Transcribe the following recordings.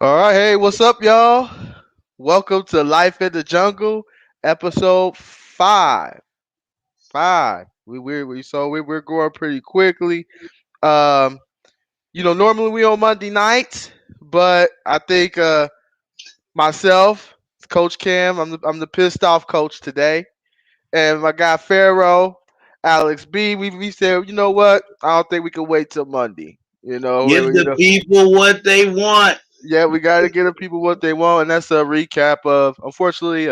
All right, hey, what's up, y'all? Welcome to Life in the Jungle, episode five. Five. We're going pretty quickly. Um, normally we on Monday nights, but I think myself, Coach Kam, I'm the pissed off coach today, and my guy Pharaoh, Alex B. We said, you know what? I don't think we can wait till Monday. Give the people what they want. Yeah, we got to give the people what they want, and that's a recap of, unfortunately,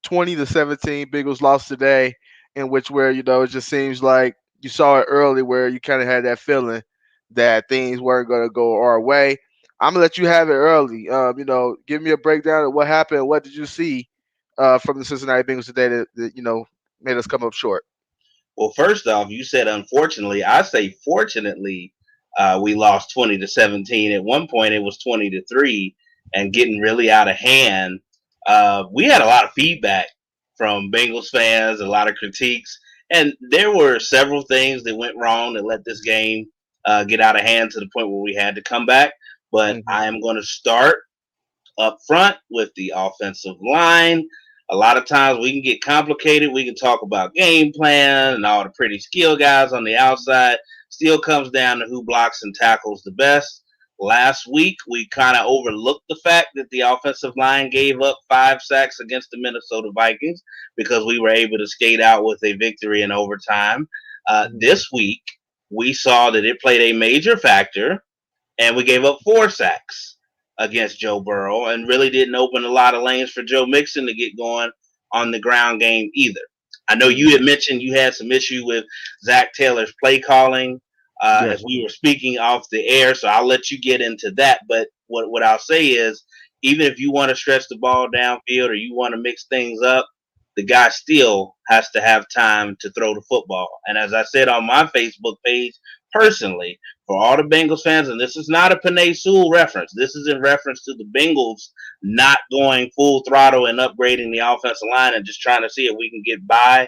20-17 Bengals lost today, in which where it just seems like you saw it early, where you kind of had that feeling that things weren't going to go our way. I'm gonna let you have it early. Give me a breakdown of what happened. What did you see from the Cincinnati Bengals today that made us come up short? Well, first off, you said unfortunately. I say fortunately, we lost 20-17. At one point, it was 20-3, and getting really out of hand. We had a lot of feedback from Bengals fans, a lot of critiques, and there were several things that went wrong that let this game get out of hand to the point where we had to come back. But Hmm. I am going to start up front with the offensive line. A lot of times we can get complicated. We can talk about game plan and all the pretty skill guys on the outside. Still comes down to who blocks and tackles the best. Last week, we kind of overlooked the fact that the offensive line gave up 5 sacks against the Minnesota Vikings because we were able to skate out with a victory in overtime. This week, we saw that it played a major factor and we gave up 4 sacks against Joe Burrow and really didn't open a lot of lanes for Joe Mixon to get going on the ground game either. I know you Hmm. had mentioned you had some issue with Zach Taylor's play calling Yes. as we were speaking off the air, so I'll let you get into that. But what I'll say is, even if you want to stretch the ball downfield or you want to mix things up, the guy still has to have time to throw the football. And as I said on my Facebook page, personally, for all the Bengals fans, and this is not a Panay Sewell reference. This is in reference to the Bengals not going full throttle and upgrading the offensive line and just trying to see if we can get by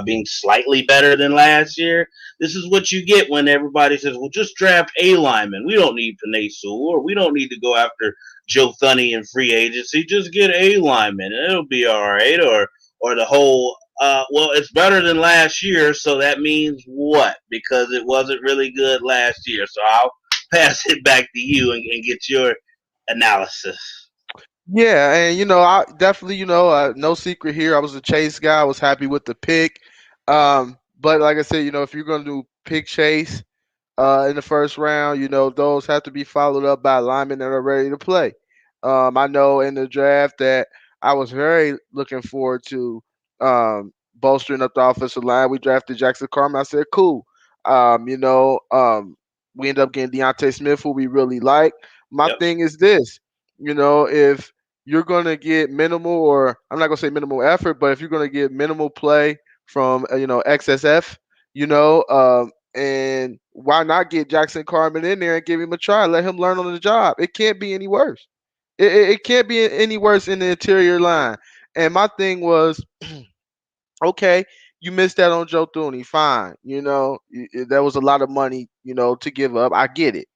being slightly better than last year. This is what you get when everybody says, well, just draft A lineman. We don't need Panay Sewell, or we don't need to go after Joe Thuney in free agency. Just get A lineman and it'll be all right. Or the whole well, it's better than last year, so that means what? Because it wasn't really good last year. So I'll pass it back to you and get your analysis. Yeah, and I definitely, no secret here. I was a Chase guy. I was happy with the pick. But like I said, if you're gonna do pick Chase in the first round, those have to be followed up by linemen that are ready to play. I know in the draft that I was very looking forward to bolstering up the offensive line. We drafted Jackson Carman. I said, cool. We ended up getting Deontay Smith, who we really like. My Yep. thing is this, if you're going to get minimal, or I'm not going to say minimal effort, but if you're going to get minimal play from, XSF, and why not get Jackson Carman in there and give him a try? Let him learn on the job. It can't be any worse. It can't be any worse in the interior line. And my thing was, okay, you missed that on Joe Thuney. Fine. There was a lot of money, to give up. I get it.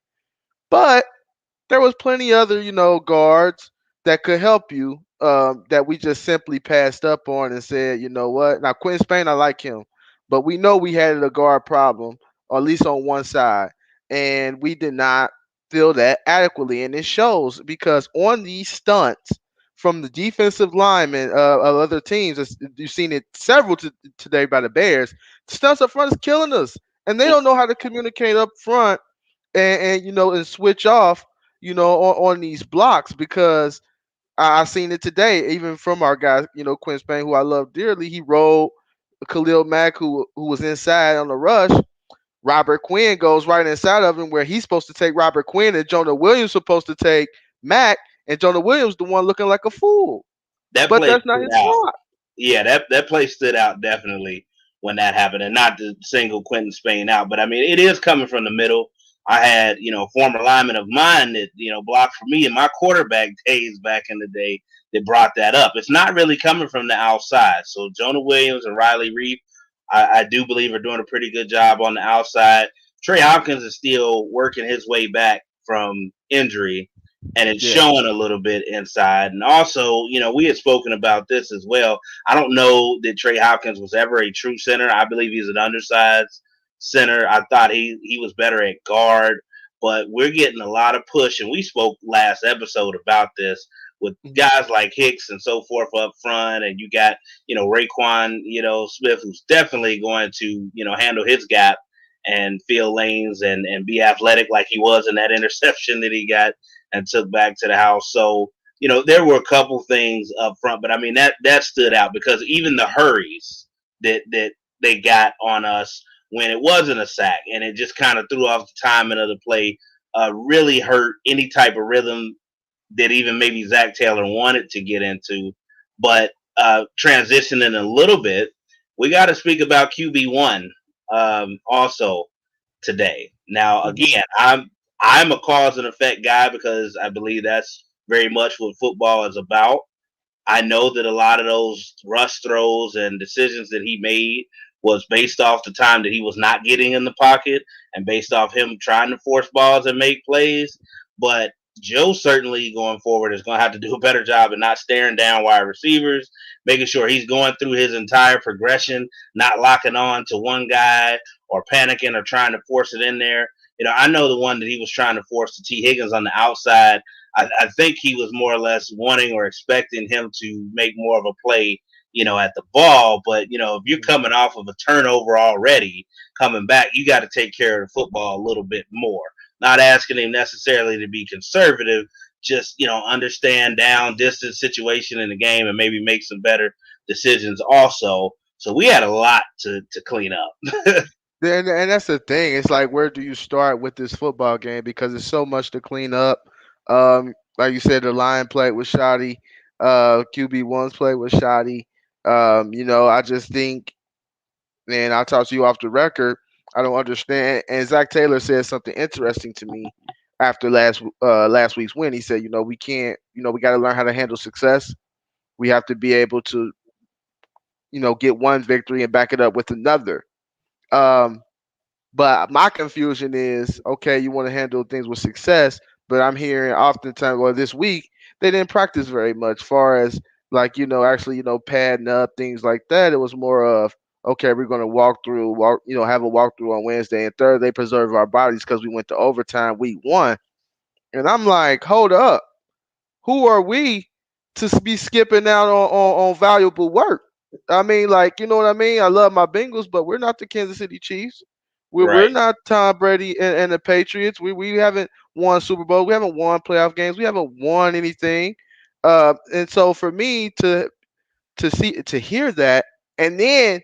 But there was plenty other, guards that could help you that we just simply passed up on and said, you know what? Now, Quinn Spain, I like him, but we know we had a guard problem, or at least on one side, and we did not fill that adequately. And it shows because on these stunts from the defensive linemen of other teams, you've seen it several today by the Bears, stunts up front is killing us. And they don't know how to communicate up front and switch off on these blocks because I seen it today, even from our guy, Quinn Spain, who I love dearly. He rolled Khalil Mack, who was inside on the rush. Robert Quinn goes right inside of him where he's supposed to take Robert Quinn, and Jonah Williams supposed to take Mack, and Jonah Williams the one looking like a fool. That But play that's not stood his out. spot. Yeah, that play stood out definitely when that happened, and not to single Quentin Spain out, but I mean it is coming from the middle. I had a former lineman of mine that blocked for me in my quarterback days back in the day that brought that up. It's not really coming from the outside. So Jonah Williams and Riley Reef, I do believe are doing a pretty good job on the outside. Trey Hopkins is still working his way back from injury, and it's Yeah. showing a little bit inside. And also, we had spoken about this as well. I don't know that Trey Hopkins was ever a true center. I believe he's an undersized center. I thought he was better at guard, but we're getting a lot of push. And we spoke last episode about this with Mhm. guys like Hicks and so forth up front. And you got, Raekwon, Smith, who's definitely going to, handle his gap and fill lanes and be athletic like he was in that interception that he got and took back to the house. So, there were a couple things up front, but I mean that stood out because even the hurries that they got on us when it wasn't a sack and it just kind of threw off the timing of the play really hurt any type of rhythm that even maybe Zach Taylor wanted to get into. But transitioning a little bit, we got to speak about QB1 also today. Now, Mhm. again, I'm a cause and effect guy because I believe that's very much what football is about. I know that a lot of those rush throws and decisions that he made was based off the time that he was not getting in the pocket and based off him trying to force balls and make plays. But Joe certainly going forward is going to have to do a better job of not staring down wide receivers, making sure he's going through his entire progression, not locking on to one guy or panicking or trying to force it in there. I know the one that he was trying to force to T. Higgins on the outside. I think he was more or less wanting or expecting him to make more of a play, at the ball. But, if you're Mhm. coming off of a turnover already, coming back, you got to take care of the football a little bit more. Not asking him necessarily to be conservative, just, understand down, distance situation in the game and maybe make some better decisions also. So we had a lot to clean up. And that's the thing. It's like, where do you start with this football game? Because it's so much to clean up. Like you said, the line play was shoddy. QB1's play was shoddy. I just think, and I'll talk to you off the record. I don't understand. And Zach Taylor said something interesting to me after last week's win. He said, we can't, we got to learn how to handle success. We have to be able to, get one victory and back it up with another. Um, But my confusion is, okay, you want to handle things with success, but I'm hearing oftentimes, well, this week they didn't practice very much, far as like actually padding up things like that. It was more of, okay, we're going to have a walkthrough on Wednesday and Thursday, preserve our bodies because we went to overtime week 1, and I'm like, hold up, who are we to be skipping out on valuable work? I mean, like, you know what I mean? I love my Bengals, but we're not the Kansas City Chiefs. We're Right. not Tom Brady and the Patriots. We haven't won Super Bowl. We haven't won playoff games. We haven't won anything. And so for me to hear that, and then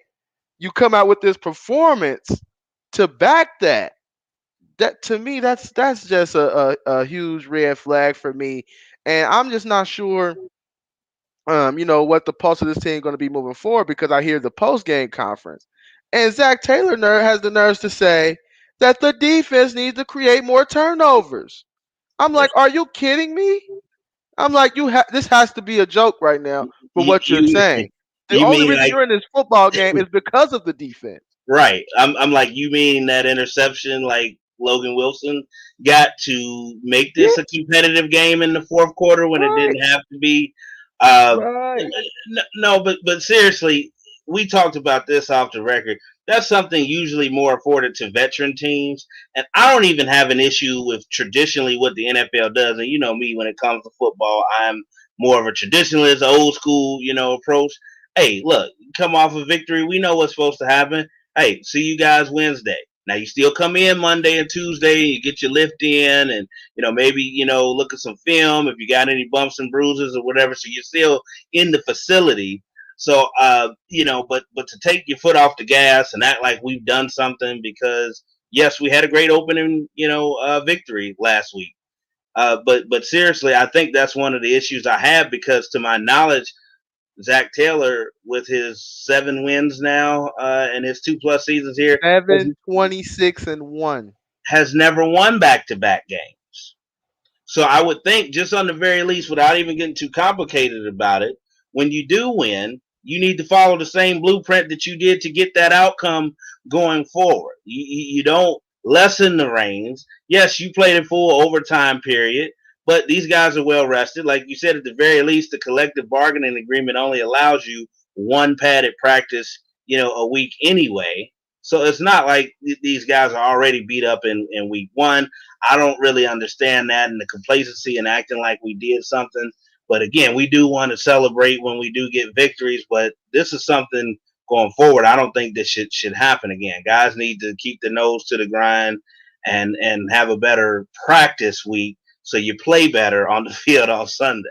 you come out with this performance to back that, that to me that's just a huge red flag for me, and I'm just not sure what the pulse of this team going to be moving forward, because I hear the post game conference and Zach Taylor has the nerves to say that the defense needs to create more turnovers. I'm like, are you kidding me? I'm like, this has to be a joke right now for You what you're you saying. The you only mean reason like you're in this football game is because of the defense. right? I'm like, you mean that interception, like Logan Wilson got to make Yeah, this a competitive game in the fourth quarter when it right, didn't have to be? Uh, right. no, but seriously, we talked about this off the record. That's something usually more afforded to veteran teams, and I don't even have an issue with traditionally what the NFL does. And you know me, when it comes to football, I'm more of a traditionalist, old school, approach. Hey, look, come off a victory, we know what's supposed to happen. Hey, see you guys Wednesday. Now you still come in Monday and Tuesday, you get your lift in, and maybe look at some film if you got any bumps and bruises or whatever. So you're still in the facility. So but to take your foot off the gas and act like we've done something because yes, we had a great opening, victory last week. But seriously, I think that's one of the issues I have because to my knowledge, Zach Taylor, with his 7 wins now and his 2+ seasons here, has, 7-26-1. has never won back-to-back games. So I would think, just on the very least, without even getting too complicated about it, when you do win, you need to follow the same blueprint that you did to get that outcome going forward. You don't lessen the reins. Yes, you played a full overtime period, But these guys are well rested. Like you said, at the very least, the collective bargaining agreement only allows you one padded practice, a week anyway. So it's not like these guys are already beat up in week one. I don't really understand that and the complacency and acting like we did something. But again, we do want to celebrate when we do get victories. But this is something going forward. I don't think this should happen again. Guys need to keep the nose to the grind and have a better practice week so you play better on the field on Sunday.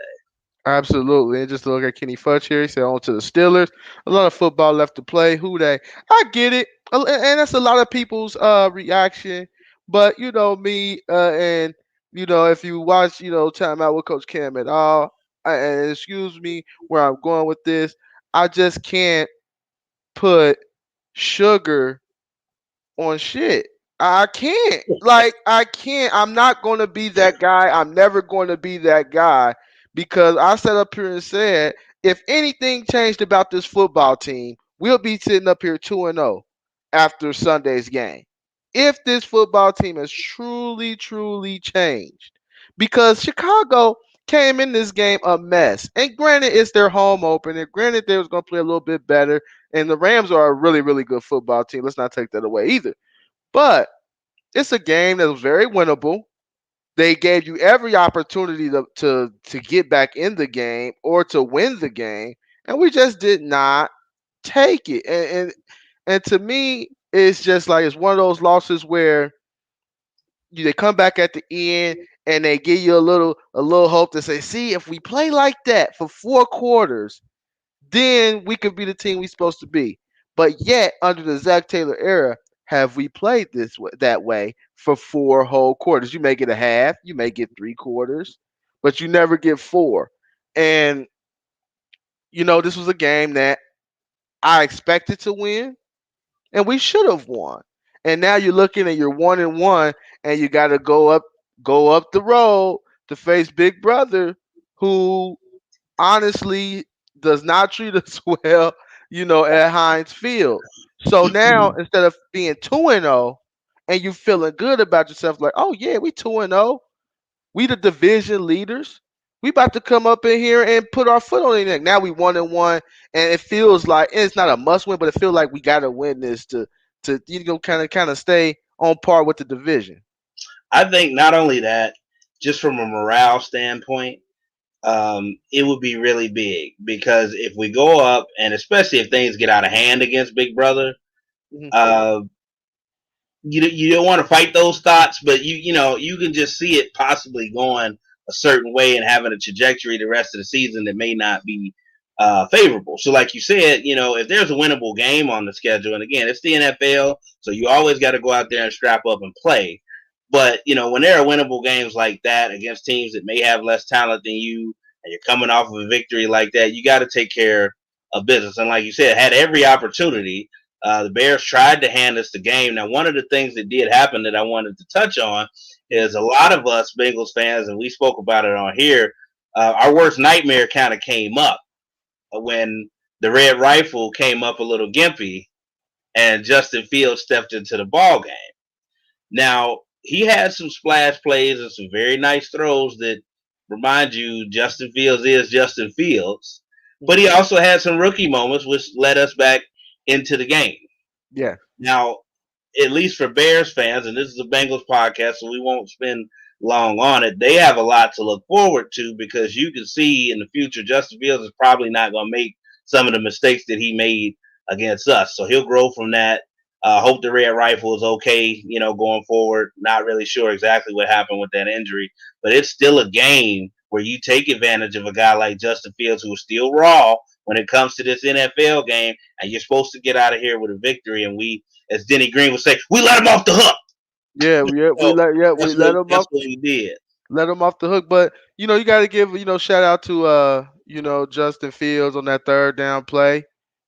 Absolutely. And just to look at Kenny Fudge here, he said on to the Steelers. A lot of football left to play. Who they? I get it. And that's a lot of people's reaction. But me, and if you watch, Time Out with Coach Kam at all, and excuse me where I'm going with this, I just can't put sugar on shit. I can't. Like, I can't. I'm not going to be that guy. I'm never going to be that guy because I sat up here and said, if anything changed about this football team, we'll be sitting up here 2-0 after Sunday's game. If this football team has truly, truly changed. Because Chicago came in this game a mess. And granted, it's their home opener. Granted, they was going to play a little bit better. And the Rams are a really, really good football team. Let's not take that away either. But it's a game that was very winnable. They gave you every opportunity to get back in the game or to win the game, and we just did not take it. And to me, it's just like it's one of those losses where they come back at the end and they give you a little hope to say, see, if we play like that for 4 quarters, then we could be the team we're supposed to be. But yet, under the Zach Taylor era, have we played that way for 4 whole quarters? You may get a half, you may get 3 quarters, but you never get four. And this was a game that I expected to win, and we should have won. And now you're looking and you're 1-1, and you got to go up the road to face Big Brother, who honestly does not treat us well, at Heinz Field. So now instead of being 2-0 and you feeling good about yourself, like, oh yeah, we 2-0, we the division leaders. We about to come up in here and put our foot on it. Now we 1-1, and it feels like and it's not a must win, but it feels like we got to win this to kind of stay on par with the division. I think not only that, just from a morale standpoint, it would be really big because if we go up, and especially if things get out of hand against Big Brother, Mhm. uh, you don't want to fight those thoughts, but you can just see it possibly going a certain way and having a trajectory the rest of the season that may not be favorable. So, like you said, if there's a winnable game on the schedule, and again, it's the NFL, so you always got to go out there and strap up and play. But when there are winnable games like that against teams that may have less talent than you, and you're coming off of a victory like that, you got to take care of business. And like you said, had every opportunity. The Bears tried to hand us the game. Now, one of the things that did happen that I wanted to touch on is a lot of us Bengals fans, and we spoke about it on here. Our worst nightmare kind of came up when the Red Rifle came up a little gimpy, and Justin Fields stepped into the ball game. Now, he had some splash plays and some very nice throws that remind you Justin Fields is Justin Fields. But he Mhm. also had some rookie moments which led us back into the game. Yeah. Now, at least for Bears fans, and this is a Bengals podcast, so we won't spend long on it. They have a lot to look forward to because you can see in the future Justin Fields is probably not going to make some of the mistakes that he made against us. So he'll grow from that. Hope the Red Rifle is okay, going forward. Not really sure exactly what happened with that injury, but it's still a game where you take advantage of a guy like Justin Fields who is still raw when it comes to this NFL game, and you're supposed to get out of here with a victory. And we, as Denny Green would say, we let him off the hook. Yeah, yeah, So we let them that's off. what we did. Let him off the hook. But you got to give shout out to Justin Fields on that third down play.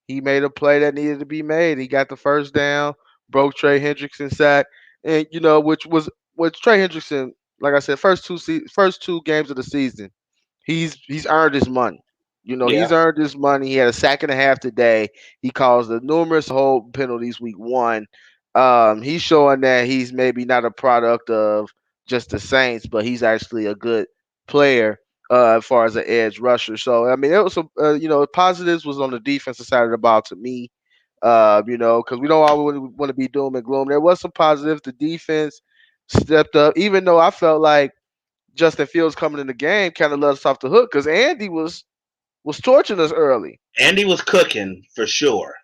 He made a play that needed to be made. He got the first down, broke Trey Hendrickson's sack, and which Trey Hendrickson, like I said, first two games of the season, he's earned his money. Yeah. He's earned his money. He had a sack and a half today. He caused the numerous hold penalties week one. He's showing that he's maybe not a product of just the Saints, but he's actually a good. player as far as an edge rusher. So I mean, it was some positives was on the defensive side of the ball to me. Because we don't always want to be doom and gloom. There was some positives. The defense stepped up, even though I felt like Justin Fields coming in the game kind of let us off the hook because Andy was torching us early. Andy was cooking for sure.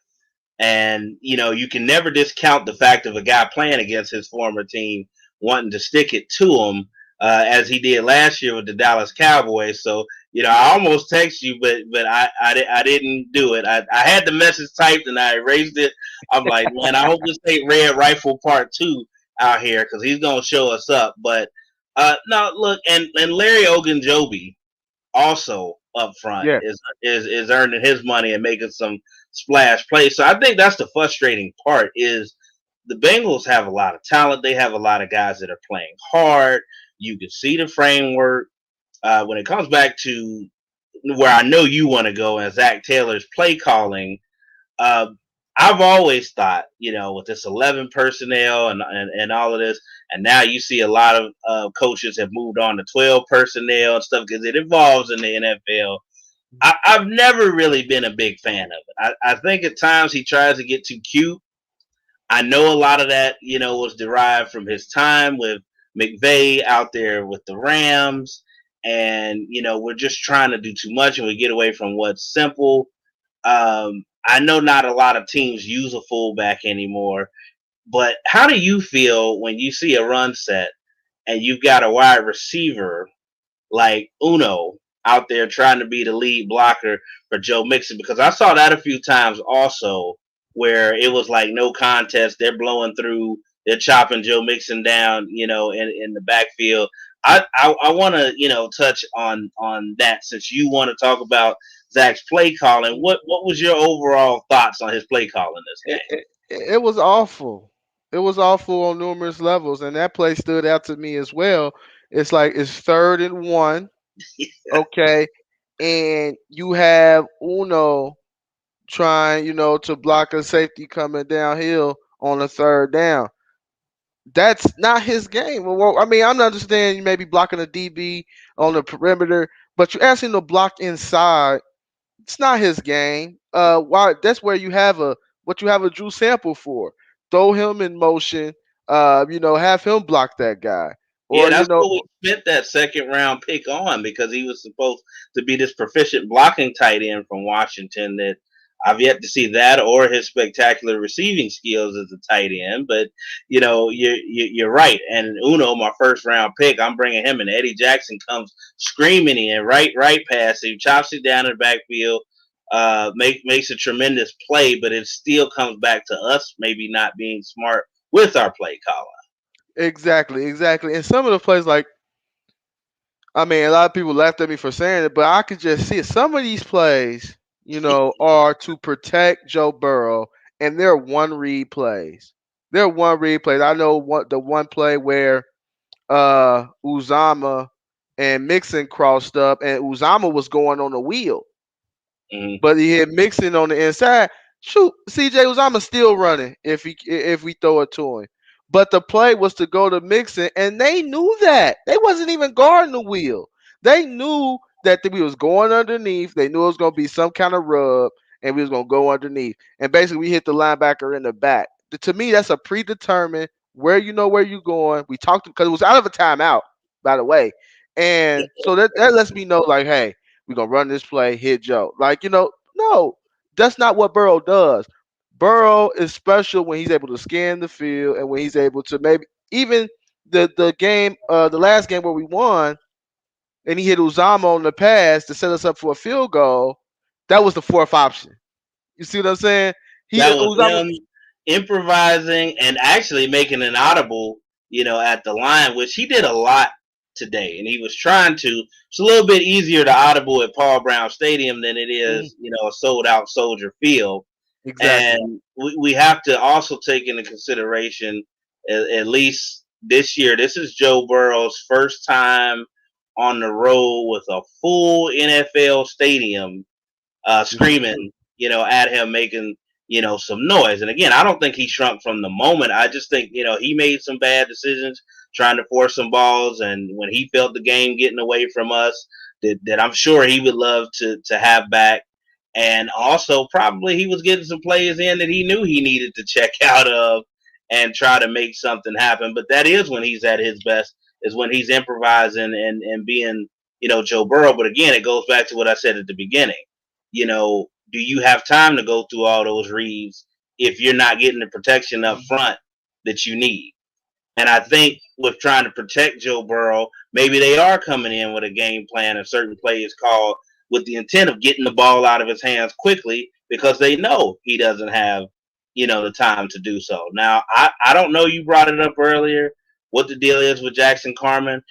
And, you can never discount the fact of a guy playing against his former team wanting to stick it to him, as he did last year with the Dallas Cowboys. So, I almost text you, but I didn't do it. I had the message typed and I erased it. I'm like, man, I hope this ain't Red Rifle Part 2 out here because he's going to show us up. But, no, look, and Larry Ogunjobi also up front Yeah, is earning his money and making some splash plays. So I think that's the frustrating part is the Bengals have a lot of talent. They have a lot of guys that are playing hard. You can see the framework. When it comes back to where I know you want to go and Zach Taylor's play calling, uh, I've always thought, with this 11 personnel and all of this, and now you see a lot of coaches have moved on to 12 personnel and stuff because it evolves in the NFL. I've never really been a big fan of it. I think at times he tries to get too cute. I know a lot of that, was derived from his time with McVay out there with the Rams. And, we're just trying to do too much and we get away from what's simple. I know not a lot of teams use a fullback anymore, but how do you feel when you see a run set and you've got a wide receiver like Uno out there trying to be the lead blocker for Joe Mixon? Because I saw that a few times also where it was like no contest. They're blowing through, they're chopping Joe Mixon down, in the backfield. I want to, touch on that since you want to talk about Zach's play calling. What was your overall thoughts on his play calling this it, game? it, it was awful. It was awful on numerous levels, and that play stood out to me as well. It's like it's 3rd and 1, okay, and you have Uno trying, to block a safety coming downhill on a 3rd down. That's not his game. Well, I mean, I'm understanding you may be blocking a DB on the perimeter, but you're asking him to block inside. It's not his game. Why? That's where you have what you have a Drew Sample for. Throw him in motion. Have him block that guy, Yeah, or that's what we spent that second round pick on because he was supposed to be this proficient blocking tight end from Washington that I've yet to see that or his spectacular receiving skills as a tight end. But you're right. And Uno, my first round pick, I'm bringing him, and Eddie Jackson comes screaming in right past him, chops it down in the backfield, makes a tremendous play, but it still comes back to us maybe not being smart with our play calling. exactly, exactly. And some of the plays, like, I mean, a lot of people laughed at me for saying it, but I could just see it. Some of these plays, are to protect Joe Burrow, and they're one read plays. They're one read plays. I know the one play where Uzama and Mixon crossed up, and Uzama was going on the wheel, Mhm. but he had Mixon on the inside. Shoot, CJ Uzama still running if we throw it to him. But the play was to go to Mixon, and they knew that. They wasn't even guarding the wheel. They knew that we was going underneath. They knew it was gonna be some kind of rub, and we was gonna go underneath. And basically, we hit the linebacker in the back. To me, that's a predetermined where you know where you're going. We talked because it was out of a timeout, by the way, and so that lets me know like, hey, we're gonna run this play, hit Joe. Like, no, that's not what Burrow does. Burrow is special when he's able to scan the field and when he's able to maybe even the game, the last game where we won, and he hit Uzama on the pass to set us up for a field goal. That was the fourth option. You see what I'm saying? He That was Uzama. him improvising and actually making an audible, at the line, which he did a lot today. And he was trying to. It's a little bit easier to audible at Paul Brown Stadium than it Mhm, is, a sold out Soldier Field. exactly. And we have to also take into consideration, at least this year, this is Joe Burrow's first time on the road with a full NFL stadium This is true. screaming, at him, making, some noise. And again, I don't think he shrunk from the moment. I just think, he made some bad decisions trying to force some balls. And when he felt the game getting away from us, that I'm sure he would love to have back. And also, probably he was getting some plays in that he knew he needed to check out of and try to make something happen. But that is when he's at his best, is when he's improvising and being, Joe Burrow. But again, it goes back to what I said at the beginning. Do you have time to go through all those reads if you're not getting the protection up front that you need? And I think with trying to protect Joe Burrow, maybe they are coming in with a game plan and certain plays called with the intent of getting the ball out of his hands quickly because they know he doesn't have, the time to do so. Now, I don't know, you brought it up earlier, what the deal is with Jackson Carman.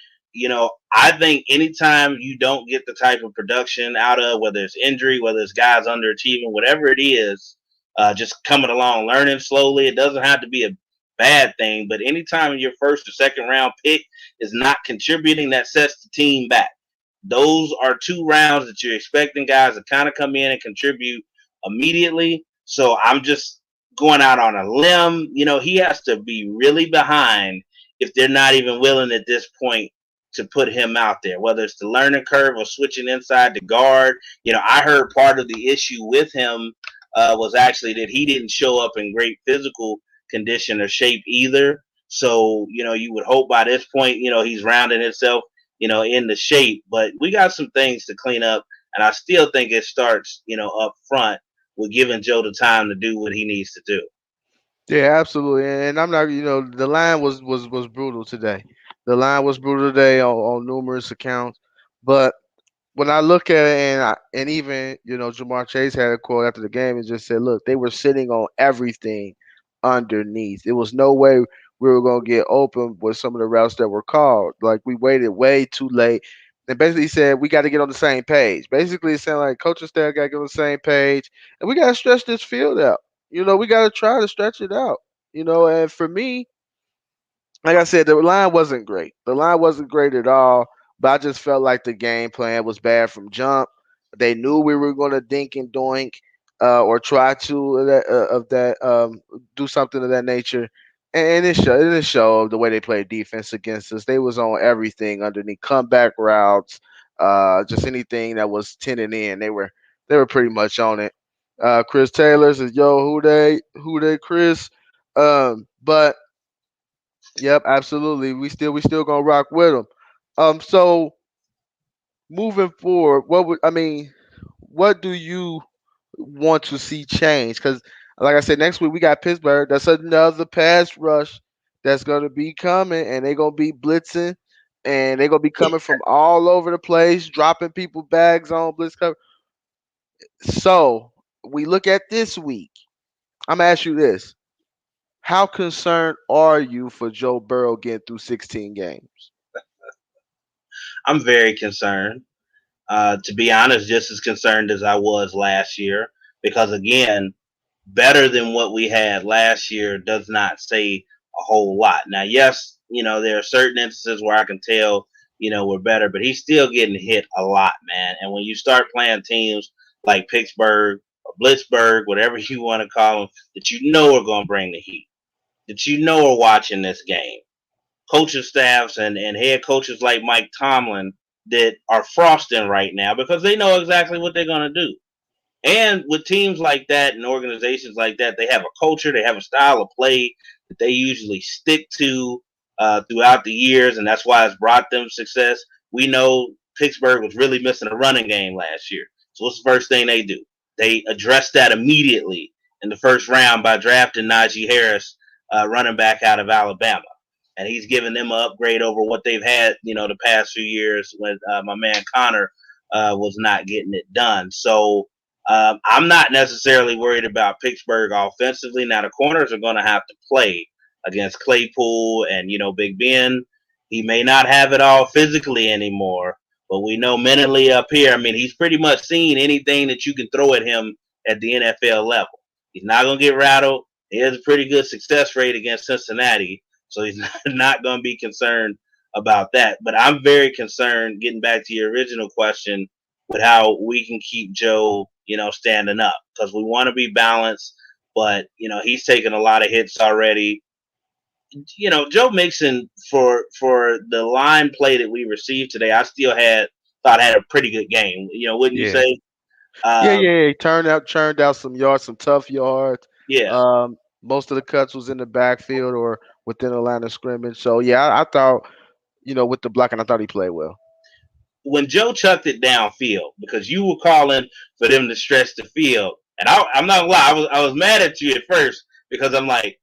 I think anytime you don't get the type of production out of, whether it's injury, whether it's guys underachieving, whatever it is, just coming along, learning slowly, it doesn't have to be a bad thing, but anytime your first or second round pick is not contributing, that sets the team back. Those are 2 rounds that you're expecting guys to kind of come in and contribute immediately. So I'm just going out on a limb. He has to be really behind if they're not even willing at this point to put him out there, whether it's the learning curve or switching inside the guard. I heard part of the issue with him was actually that he didn't show up in great physical condition or shape either. So, you would hope by this point, he's rounding himself, in the shape. But we got some things to clean up. And I still think it starts, up front with giving Joe the time to do what he needs to do. Yeah, absolutely. And I'm not, the line was brutal today. The line was brutal today on numerous accounts. But when I look at it, and even Jamar Chase had a quote after the game and just said, "Look, they were sitting on everything underneath. It was no way we were going to get open with some of the routes that were called. Like we waited way too late." And basically said we got to get on the same page. Basically, it's saying like coaching staff got to get on the same page, and we got to stretch this field out. We got to try to stretch it out. And for me, like I said, the line wasn't great. The line wasn't great at all. But I just felt like the game plan was bad from jump. They knew we were going to dink and doink, or try to do something of that nature, and it showed. It showed the way they played defense against us. They was on everything underneath comeback routes, just anything that was tinted in. They were pretty much on it. Chris Taylor says, "Yo, who they, Chris?" But yep, absolutely. We still gonna rock with them. So moving forward, what do you want to see change? Because, like I said, next week we got Pittsburgh. That's another pass rush that's gonna be coming, and they're gonna be blitzing, and they're gonna be coming from all over the place, dropping people bags on blitz cover. So we look at this week. I'm gonna ask you this: how concerned are you for Joe Burrow getting through 16 games? I'm very concerned. To be honest, just as concerned as I was last year, because again, better than what we had last year does not say a whole lot. Now, yes, there are certain instances where I can tell, we're better, but he's still getting hit a lot, man. And when you start playing teams like Pittsburgh or Blitzburg, whatever you want to call them, that are going to bring the heat, that are watching this game, coaching staffs and head coaches like Mike Tomlin that are frosting right now because they know exactly what they're going to do. And with teams like that and organizations like that, they have a culture, they have a style of play that they usually stick to throughout the years, and that's why it's brought them success. We know Pittsburgh was really missing a running game last year. So what's the first thing they do? They address that immediately in the first round by drafting Najee Harris, running back out of Alabama. And he's given them an upgrade over what they've had, the past few years when my man Connor was not getting it done. So I'm not necessarily worried about Pittsburgh offensively. Now the corners are going to have to play against Claypool and Big Ben. He may not have it all physically anymore, but we know mentally up here. I mean, he's pretty much seen anything that you can throw at him at the NFL level. He's not going to get rattled. He has a pretty good success rate against Cincinnati, so he's not going to be concerned about that. But I'm very concerned, getting back to your original question, with how we can keep Joe, standing up because we want to be balanced. but he's taken a lot of hits already. Joe Mixon, for the line play that we received today, I still had a pretty good game. Wouldn't you Yeah. say? Yeah, Um, yeah. He churned out some yards, some tough yards. yeah. Most of the cuts was in the backfield or within the line of scrimmage. So yeah, I thought, with the blocking, I thought he played well. When Joe chucked it downfield, because you were calling for them to stretch the field, and I'm not gonna lie, I was mad at you at first because I'm like,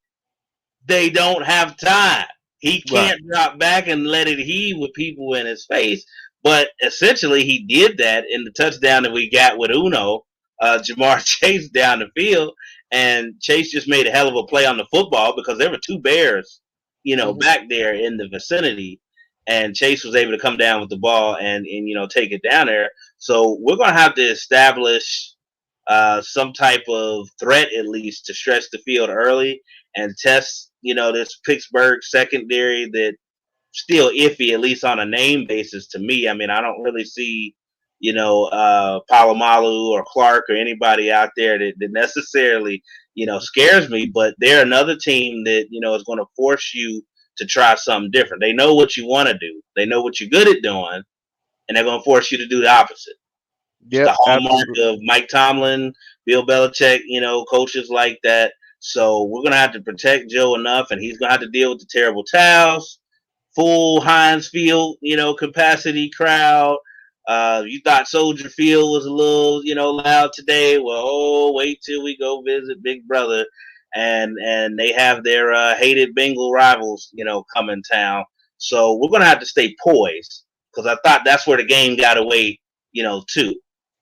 they don't have time. He Right. can't drop back and let it heave with people in his face. But essentially, he did that in the touchdown that we got with Jamar Chase down the field. And Chase just made a hell of a play on the football because there were two Bears, Hmm. back there in the vicinity. And Chase was able to come down with the ball and take it down there. So we're going to have to establish some type of threat at least to stretch the field early and test, this Pittsburgh secondary that still iffy, at least on a name basis to me. I mean, I don't really see, Palomalu or Clark or anybody out there that necessarily, scares me, but they're another team that, is going to force you to try something different. They know what you want to do. They know what you're good at doing, and they're going to force you to do the opposite. It's the Yep, hallmark absolutely. of Mike Tomlin, Bill Belichick, coaches like that. So we're gonna have to protect Joe enough, and he's gonna have to deal with the terrible towels, full Heinz Field, capacity crowd. You thought Soldier Field was a little, loud today. Well, wait till we go visit Big Brother, and they have their hated Bengal rivals, come in town. So we're gonna have to stay poised because I thought that's where the game got away, too.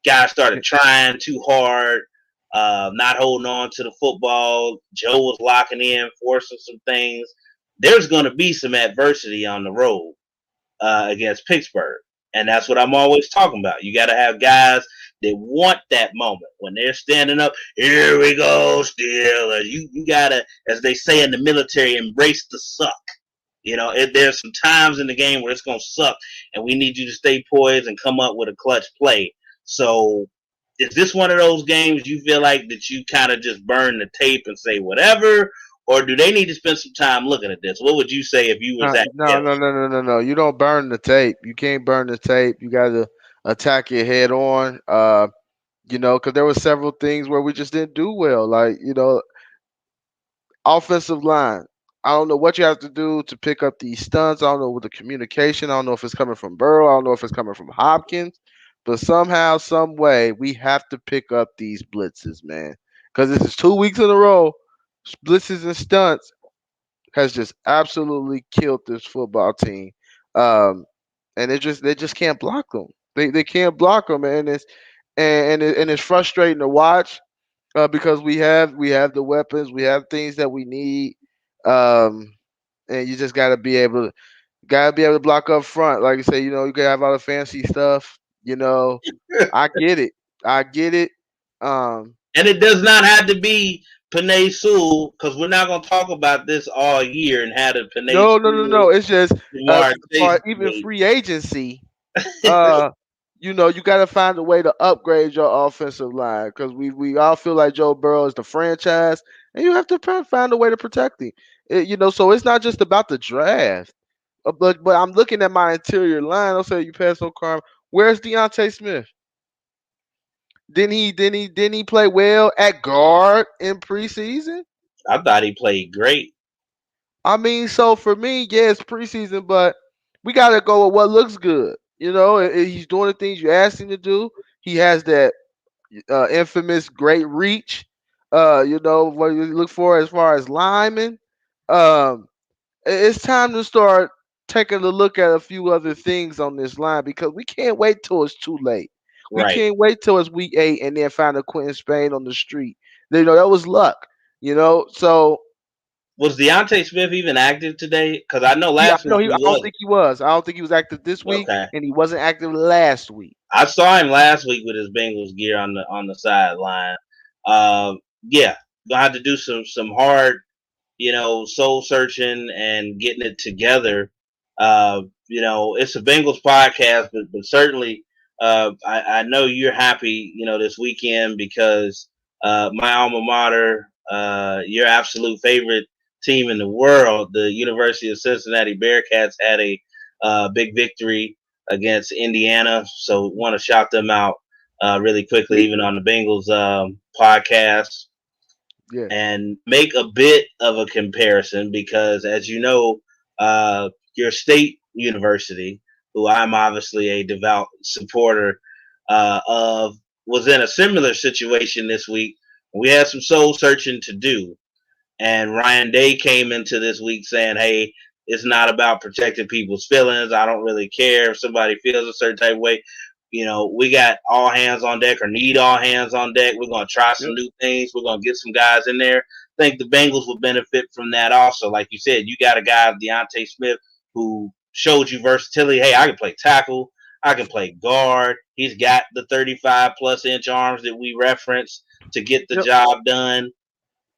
Guys started trying too hard, not holding on to the football. Joe was locking in, forcing some things. There's going to be some adversity on the road against Pittsburgh. And that's what I'm always talking about. You got to have guys that want that moment when they're standing up. Here we go, Steelers. You got to, as they say in the military, embrace the suck. There's some times in the game where it's going to suck, and we need you to stay poised and come up with a clutch play. So, is this one of those games you feel like that you kind of just burn the tape and say whatever, or do they need to spend some time looking at this? What would you say if you was No, at no, Philly? no, no, no, no, no. You don't burn the tape. You can't burn the tape. You got to attack it head on. Because there were several things where we just didn't do well. Like, offensive line. I don't know what you have to do to pick up these stunts. I don't know what the communication. I don't know if it's coming from Burrow. I don't know if it's coming from Hopkins. But somehow, some way, we have to pick up these blitzes, man. Because this is 2 weeks in a row. Blitzes and stunts has just absolutely killed this football team. Um, and they just can't block them. They can't block them, and it's frustrating to watch because we have the weapons, we have things that we need, um, and you just gotta be able to block up front. Like you say, you can have all the fancy stuff. I get it, I get it. Um, And it does not have to be Panay Sewell because we're not going to talk about this all year and have the Panay no, no, no, Sewell no. It's just Jamar Chase for even debate. free agency. Uh, you got to find a way to upgrade your offensive line because we all feel like Joe Burrow is the franchise, and you have to find a way to protect him. So it's not just about the draft. But I'm looking at my interior line. I'll say you pass on Carm. Where's Deontay Smith? Didn't he play well at guard in preseason? I thought he played great. I mean, so for me, yeah, it's preseason, but we gotta go with what looks good. He's doing the things you asked him to do. He has that infamous great reach. What you look for as far as linemen. Um, it's time to start taking a look at a few other things on this line because we can't wait till it's too late. We Right. can't wait till it's week 8 and then find a Quentin Spain on the street. That was luck. So Was Deontay Smith even active today? Because I know yeah, last no, week he I don't wasn't. think he was. I don't think he was active this week, Okay. and he wasn't active last week. I saw him last week with his Bengals gear on the sideline. Yeah, gonna have to do some hard, soul searching and getting it together. It's a Bengals podcast, but certainly, I know you're happy, this weekend because my alma mater, your absolute favorite team in the world, the University of Cincinnati Bearcats, had a big victory against Indiana. So want to shout them out really quickly, even on the Bengals podcast, Yeah. and make a bit of a comparison because, as you know, your state university, who I'm obviously a devout supporter of, was in a similar situation this week. We had some soul searching to do, and Ryan Day came into this week saying, "Hey, it's not about protecting people's feelings. I don't really care if somebody feels a certain type of way. We got all hands on deck or need all hands on deck. We're going to try some Yep. new things. We're going to get some guys in there." I think the Bengals would benefit from that also. Like you said, you got a guy, Deontay Smith, who showed you versatility. Hey, I can play tackle. I can play guard. He's got the 35 plus inch arms that we reference to get the Yep. job done.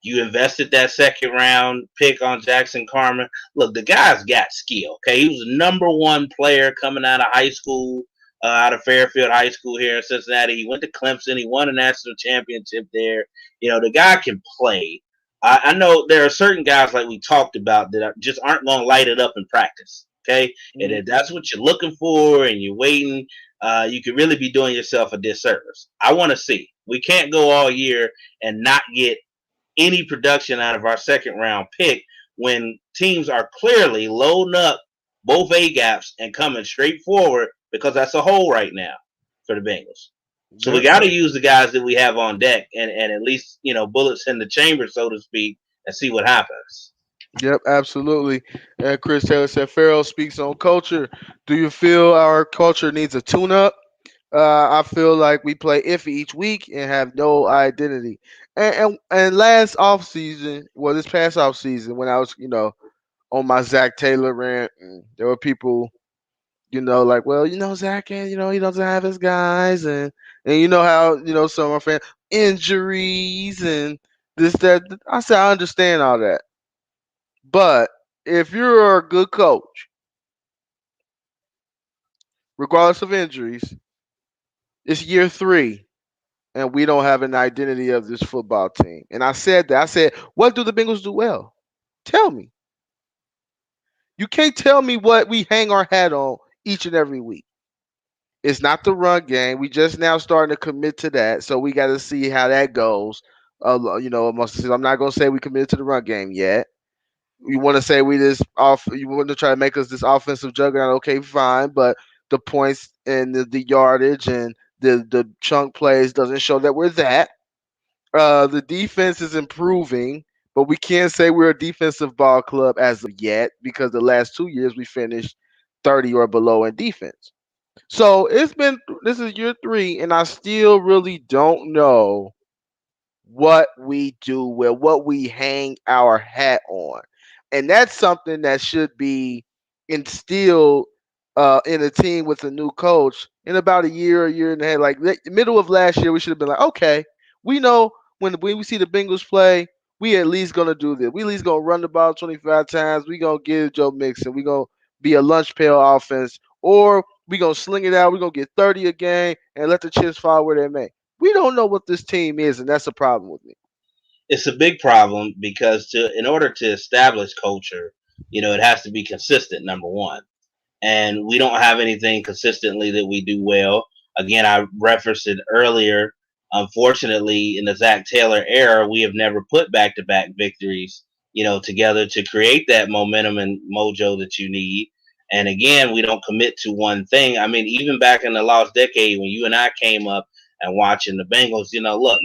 You invested that second round pick on Jackson Carmen. Look, the guy's got skill. Okay, he was the number one player coming out of high school, out of Fairfield High School here in Cincinnati. He went to Clemson. He won a national championship there. The guy can play. I know there are certain guys like we talked about that just aren't going to light it up in practice. Okay, and if Hmm. that's what you're looking for and you're waiting, you could really be doing yourself a disservice. I want to see. We can't go all year and not get any production out of our second round pick when teams are clearly loading up both A gaps and coming straight forward because that's a hole right now for the Bengals. So we Yep. got to use the guys that we have on deck and at least, bullets in the chamber, so to speak, and see what happens. Yep, absolutely. And Chris Taylor said, Farrell speaks on culture. Do you feel our culture needs a tune up? I feel like we play iffy each week and have no identity. And last off season, well, this past off season, when I was, on my Zach Taylor rant, there were people, like, well, Zach, and he doesn't have his guys, and you know how, some of our fans injuries and this that. I said I understand all that, but if you're a good coach, regardless of injuries, it's year 3 and we don't have an identity of this football team. And I said that. I said, what do the Bengals do well? Tell me. You can't tell me what we hang our hat on each and every week. It's not the run game. We just now starting to commit to that, so we got to see how that goes. I'm not gonna say we committed to the run game yet. You want to say we this off? You want to try to make us this offensive juggernaut? Okay, fine, but the points and the yardage and the chunk plays doesn't show that we're that. The defense is improving, but we can't say we're a defensive ball club as of yet because the last 2 years we finished 30 or below in defense. So this is year 3, and I still really don't know what we do well, what we hang our hat on. And that's something that should be instilled in a team with a new coach in about a year and a half. Like middle of last year, we should have been like, okay, we know when we see the Bengals play, we at least gonna do this. We at least gonna run the ball 25 times. We gonna give Joe Mixon. We gonna be a lunch pail offense, or we gonna sling it out. We gonna get 30 a game and let the chips fall where they may. We don't know what this team is, and that's a problem with me. It's a big problem because in order to establish culture, it has to be consistent, number one. And we don't have anything consistently that we do well. Again, I referenced it earlier. Unfortunately, in the Zach Taylor era, we have never put back-to-back victories, together to create that momentum and mojo that you need. And again, we don't commit to one thing. I mean, even back in the lost decade when you and I came up and watching the Bengals, look,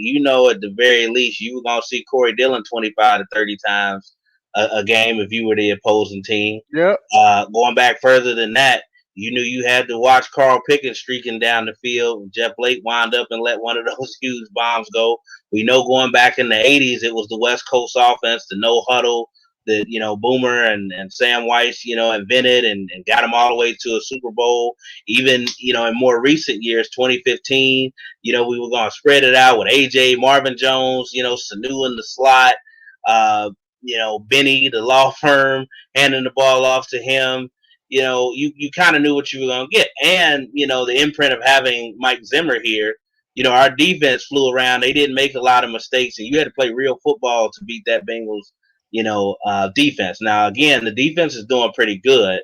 at the very least, you were going to see Corey Dillon 25 to 30 times a game if you were the opposing team. Yep. Going back further than that, you knew you had to watch Carl Pickens streaking down the field. Jeff Blake wound up and let one of those huge bombs go. We know going back in the 80s, it was the West Coast offense, the no huddle that, Boomer and Sam Weiss, invented and got them all the way to a Super Bowl. Even, in more recent years, 2015, we were going to spread it out with AJ, Marvin Jones, Sanu in the slot, Benny, the law firm, handing the ball off to him. You kind of knew what you were going to get. And, the imprint of having Mike Zimmer here, our defense flew around. They didn't make a lot of mistakes, and you had to play real football to beat that Bengals, defense. Now, again, the defense is doing pretty good,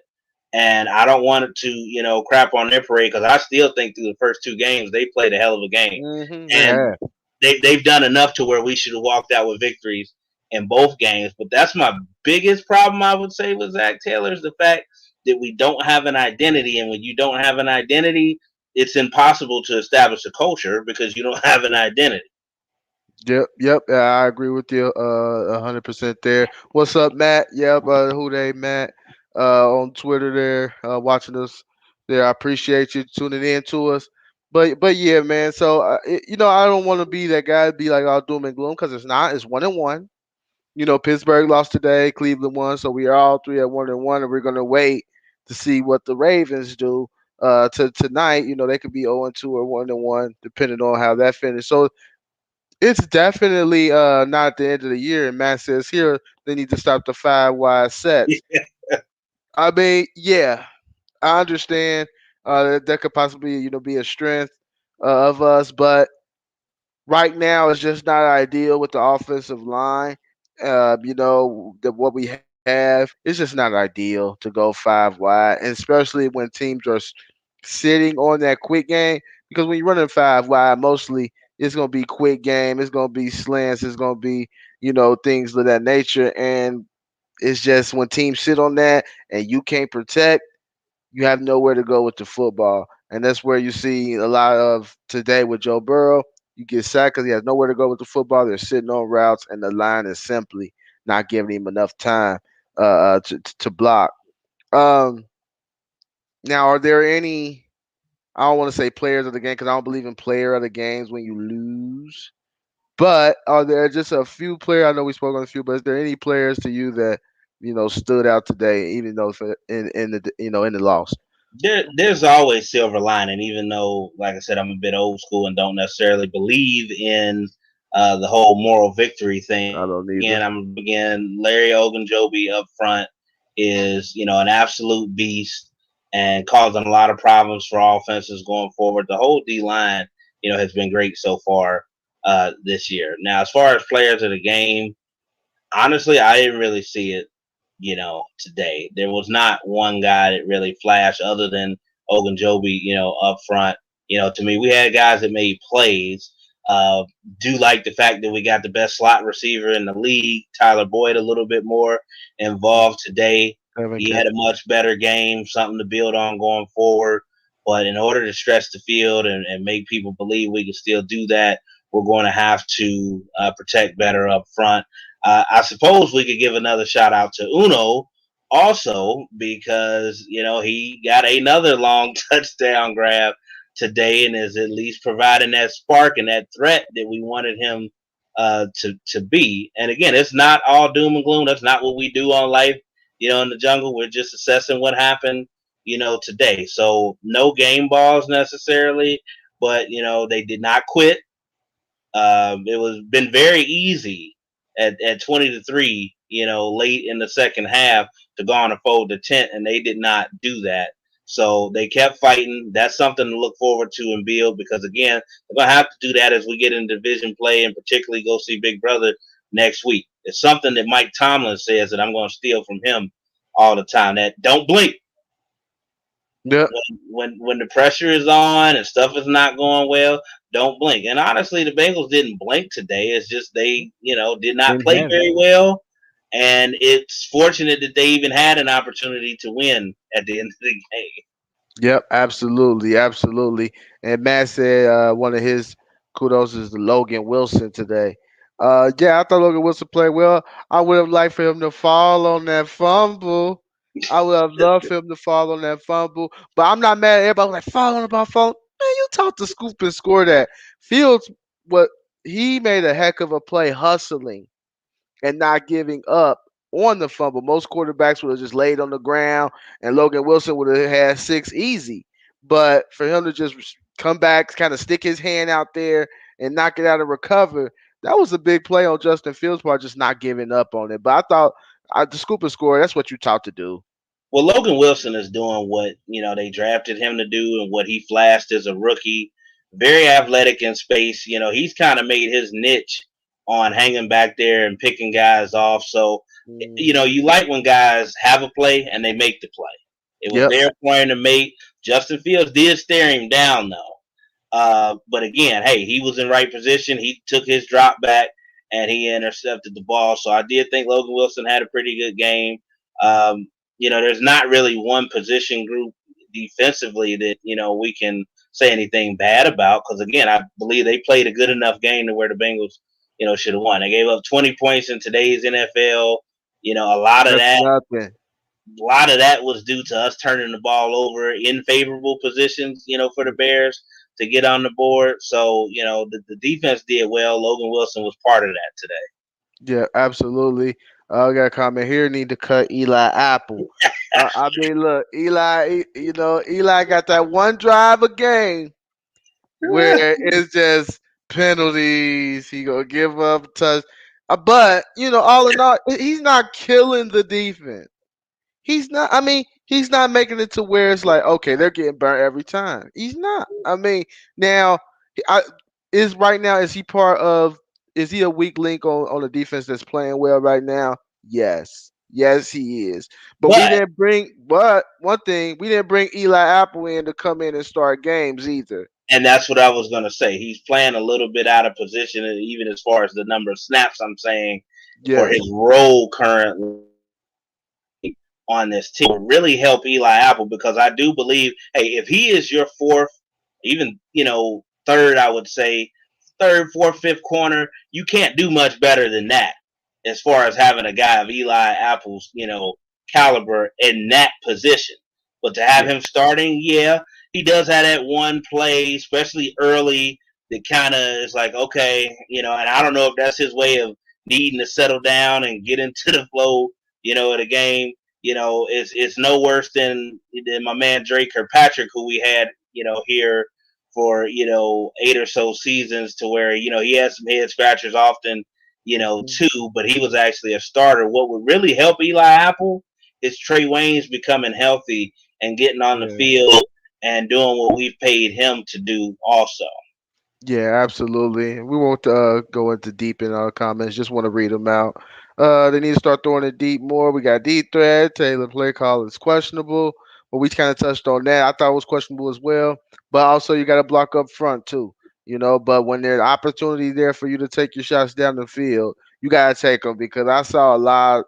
and I don't want it to, crap on their parade because I still think through the first two games they played a hell of a game, They and have. they've done enough to where we should have walked out with victories in both games. But that's my biggest problem, I would say, with Zach Taylor is the fact that we don't have an identity, and when you don't have an identity, it's impossible to establish a culture because you don't have an identity. Yep, yep. I agree with you 100% there. What's up, Matt? Yep, who they Matt on Twitter there watching us there. I appreciate you tuning in to us. But yeah, man. So I don't want to be that guy be like all doom and gloom because it's not. It's 1-1. Pittsburgh lost today, Cleveland won, so we are all three at 1-1, and we're gonna wait to see what the Ravens do to tonight. They could be 0-2 or 1-1 depending on how that finishes. So it's definitely not the end of the year. And Matt says here they need to stop the five wide sets. I mean, yeah, I understand that could possibly be a strength of us, but right now it's just not ideal with the offensive line. What we have, it's just not ideal to go five wide, and especially when teams are sitting on that quick game. Because when you're running five wide, mostly it's gonna be quick game. It's gonna be slants. It's gonna be things of that nature. And it's just when teams sit on that and you can't protect, you have nowhere to go with the football. And that's where you see a lot of today with Joe Burrow. You get sacked because he has nowhere to go with the football. They're sitting on routes, and the line is simply not giving him enough time to block. Um, Now, are there any? I don't want to say players of the game because I don't believe in player of the games when you lose. But are there just a few players? I know we spoke on a few, but is there any players to you that stood out today, even though in the in the loss? There's always silver lining, even though, like I said, I'm a bit old school and don't necessarily believe in the whole moral victory thing. I don't Again, either. Larry Ogunjobi up front is, an absolute beast and causing a lot of problems for offenses going forward. The whole D line, has been great so far this year. Now, as far as players of the game, honestly, I didn't really see it, today. There was not one guy that really flashed other than Ogunjobi, up front. To me, we had guys that made plays. Uh, do like the fact that we got the best slot receiver in the league, Tyler Boyd, a little bit more involved today. Seven He had a catches. much better game, something to build on going forward. But in order to stretch the field and make people believe we can still do that, we're going to have to protect better up front. I suppose we could give another shout out to Uno also because he got another long touchdown grab today and is at least providing that spark and that threat that we wanted him to be. And again, it's not all doom and gloom. That's not what we do on life. In the jungle, we're just assessing what happened. Today. So no game balls necessarily, but they did not quit. It was been very easy at 20-3, late in the second half to go on and fold the tent, and they did not do that. So they kept fighting. That's something to look forward to and build because again, we're gonna have to do that as we get into division play and particularly go see Big Brother next week. It's something that Mike Tomlin says that I'm gonna steal from him all the time. That don't blink Yep. when the pressure is on and stuff is not going well, don't blink. And honestly, the Bengals didn't blink today. It's just they, did not Didn't play have it. very well. And it's fortunate that they even had an opportunity to win at the end of the game. Yep, absolutely, absolutely. And Matt said one of his kudos is to Logan Wilson today. Yeah, I thought Logan Wilson played well. I would have liked for him to fall on that fumble. I would have loved for him to fall on that fumble. But I'm not mad at everybody was like fall on the ball, fall. Man, you taught the scoop and score that. Fields, what he made a heck of a play hustling and not giving up on the fumble. Most quarterbacks would have just laid on the ground, and Logan Wilson would have had six easy. But for him to just come back, kind of stick his hand out there and knock it out and recover, that was a big play on Justin Fields' part, just not giving up on it. But I thought the scoop and score, that's what you taught to do. Well, Logan Wilson is doing what they drafted him to do and what he flashed as a rookie. very athletic in space. He's kind of made his niche on hanging back there and picking guys off. So, Mhm. you like when guys have a play and they make the play. It was Yep. their point to make. Justin Fields did stare him down though. But again, hey, he was in right position. He took his drop back and he intercepted the ball. So I did think Logan Wilson had a pretty good game. Um, there's not really one position group defensively that we can say anything bad about because again, I believe they played a good enough game to where the Bengals, should have won. They gave up 20 points in today's NFL. A lot of That's that nothing. was due to us turning the ball over in favorable positions, for the Bears to get on the board. So, the defense did well. Logan Wilson was part of that today. Yeah, absolutely. I got a comment here. Need to cut Eli Apple. I mean, look, Eli got that one drive a game where it's just penalties. He gonna give up a touch, but all in all, he's not killing the defense. He's not. I mean, he's not making it to where it's like, okay, they're getting burnt every time. He's not. I mean, now, I, is right now is he part of? Is he a weak link on the defense that's playing well right now? Yes, yes, he is. But we But didn't bring. But one thing, we didn't bring Eli Apple in to come in and start games either. and that's what I was going to say. He's playing a little bit out of position, and even as far as the number of snaps, I'm saying for his Yes. role currently on this team will really help Eli Apple because I do believe, hey, if he is your fourth, even third, I would say third, fourth, fifth corner, you can't do much better than that as far as having a guy of Eli Apple's caliber in that position. But to have Yeah. him starting, yeah, he does have that one play, especially early, that kind of is like, okay, and I don't know if that's his way of needing to settle down and get into the flow, of the game. It's no worse than my man Drake Kirkpatrick, who we had, here for 8 or so seasons, to where he had some head scratchers often, Mhm. too, but he was actually a starter. What would really help Eli Apple is Trey Waynes becoming healthy and getting on the Yeah. field and doing what we've paid him to do also. Yeah, absolutely. We won't go into deep in our comments. Just want to read them out. They need to start throwing it deep more. We got deep threat. Taylor play call is questionable, but we kind of touched on that. I thought it was questionable as well. But also, you got to block up front too. But when there's opportunity there for you to take your shots down the field, you got to take them because I saw a lot,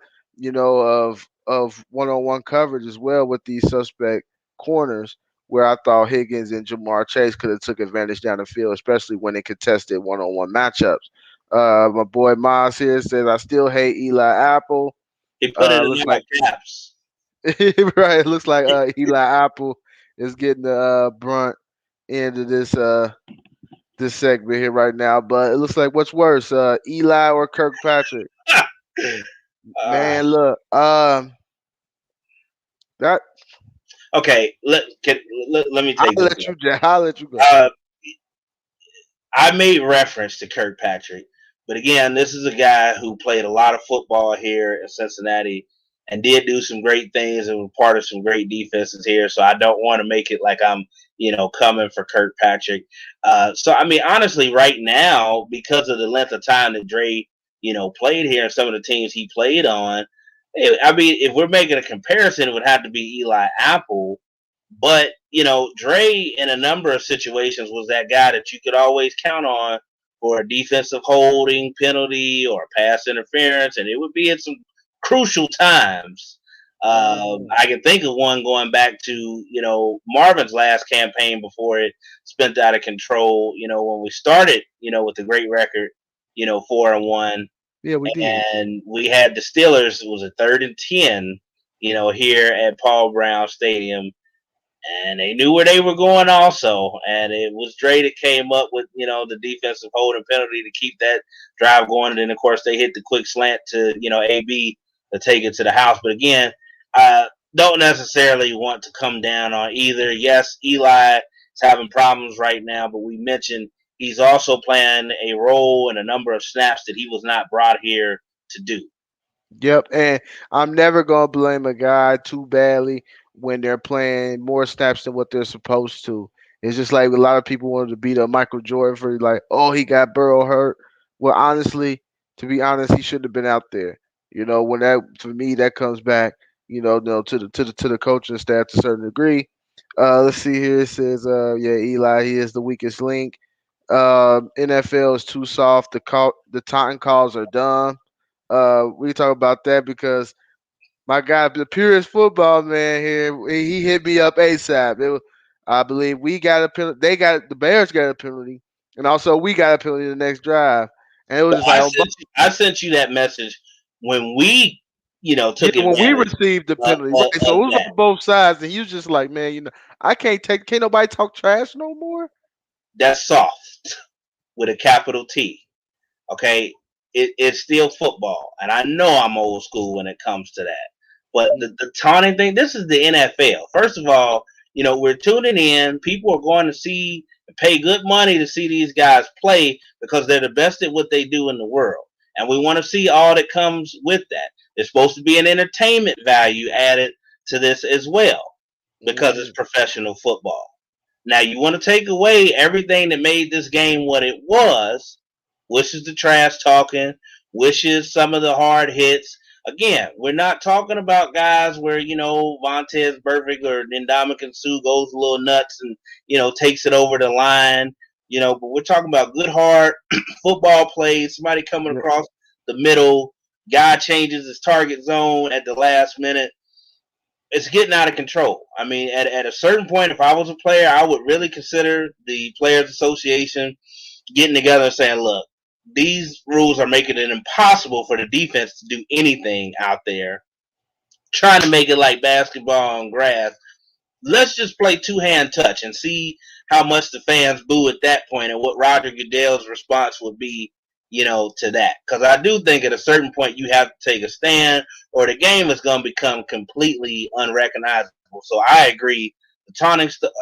of one-on-one coverage as well with these suspect corners where I thought Higgins and Jamar Chase could have took advantage down the field, especially when they contested one-on-one matchups. My boy Miles here says I still hate Eli Apple. He put it in Looks all like caps. right. It looks like Eli Apple is getting the brunt end of this segment here right now. But it looks like what's worse, Eli or Kirkpatrick? uh, Man, look, that okay, let me I'll take this let one. you. I'll let you go. Uh, I made reference to Kirkpatrick, but again, this is a guy who played a lot of football here in Cincinnati and did do some great things and was part of some great defenses here. So I don't want to make it like I'm, coming for Kirkpatrick. So I mean, honestly, right now, because of the length of time that Dre, played here and some of the teams he played on, I mean, if we're making a comparison, it would have to be Eli Apple, but Dre in a number of situations was that guy that you could always count on for a defensive holding penalty or pass interference, and it would be at some crucial times. Mhm. I can think of one going back to Marvin's last campaign before it spent out of control. When we started, with the great record, 4-1, Yeah, we did. and we had the Steelers. It was a 3rd and 10, here at Paul Brown Stadium, and they knew where they were going also. And it was Dre that came up with the defensive holding penalty to keep that drive going. And then of course they hit the quick slant to AB to take it to the house. But again, I don't necessarily want to come down on either. Yes, Eli is having problems right now, but we mentioned he's also playing a role in a number of snaps that he was not brought here to do. Yep, and I'm never gonna blame a guy too badly when they're playing more snaps than what they're supposed to. It's just like a lot of people wanted to beat up Michael Jordan for like, oh, he got Burrow hurt. Well, honestly, to be honest, he shouldn't have been out there. When that for me that comes back, to the coaching staff to a certain degree. Let's see here. It says, yeah, Eli, he is the weakest link. NFL is too soft. The taunting calls are dumb. We talk about that because my guy, the purest football man here, he hit me up ASAP. I believe we got a penalty. The Bears got a penalty, and also we got a penalty the next drive. And it was But just like, oh, I sent you that message when we, yeah, took when we advantage received the penalty, right? So of it was that. on both sides, and he was just like, man, can't nobody talk trash no more. That's soft with a capital T. Okay, it's still football, and I know I'm old school when it comes to that. But the taunting thing, this is the NFL. First of all, we're tuning in. People are going to see and pay good money to see these guys play because they're the best at what they do in the world, and we want to see all that comes with that. There's supposed to be an entertainment value added to this as well because it's Mm-hmm. professional football. Now you want to take away everything that made this game what it was, which is the trash talking, which is some of the hard hits. Again, we're not talking about guys where, Vontez Burfict or Ndamukong Suh goes a little nuts and, takes it over the line, but we're talking about good hard football plays, somebody coming Yeah, across the middle, guy changes his target zone at the last minute. It's getting out of control. I mean, at a certain point, if I was a player, I would really consider the Players Association getting together and saying, look, these rules are making it impossible for the defense to do anything out there, trying to make it like basketball on grass. Let's just play two-hand touch and see how much the fans boo at that point and what Roger Goodell's response would be, to that. Because I do think at a certain point you have to take a stand or the game is going to become completely unrecognizable. So I agree. The taunting stuff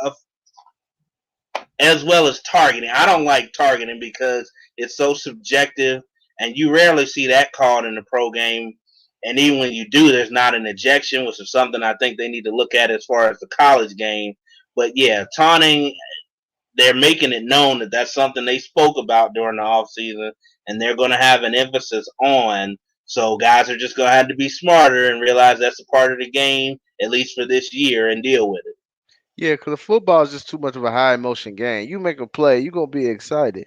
as well as targeting. I don't like targeting because it's so subjective, and you rarely see that called in the pro game. And even when you do, there's not an ejection, which is something I think they need to look at as far as the college game. But yeah, taunting, they're making it known that that's something they spoke about during the offseason, and they're going to have an emphasis on. So guys are just going to have to be smarter and realize that's a part of the game, at least for this year, and deal with it. yeah, because football is just too much of a high emotion game. You make a play, you're gonna be excited.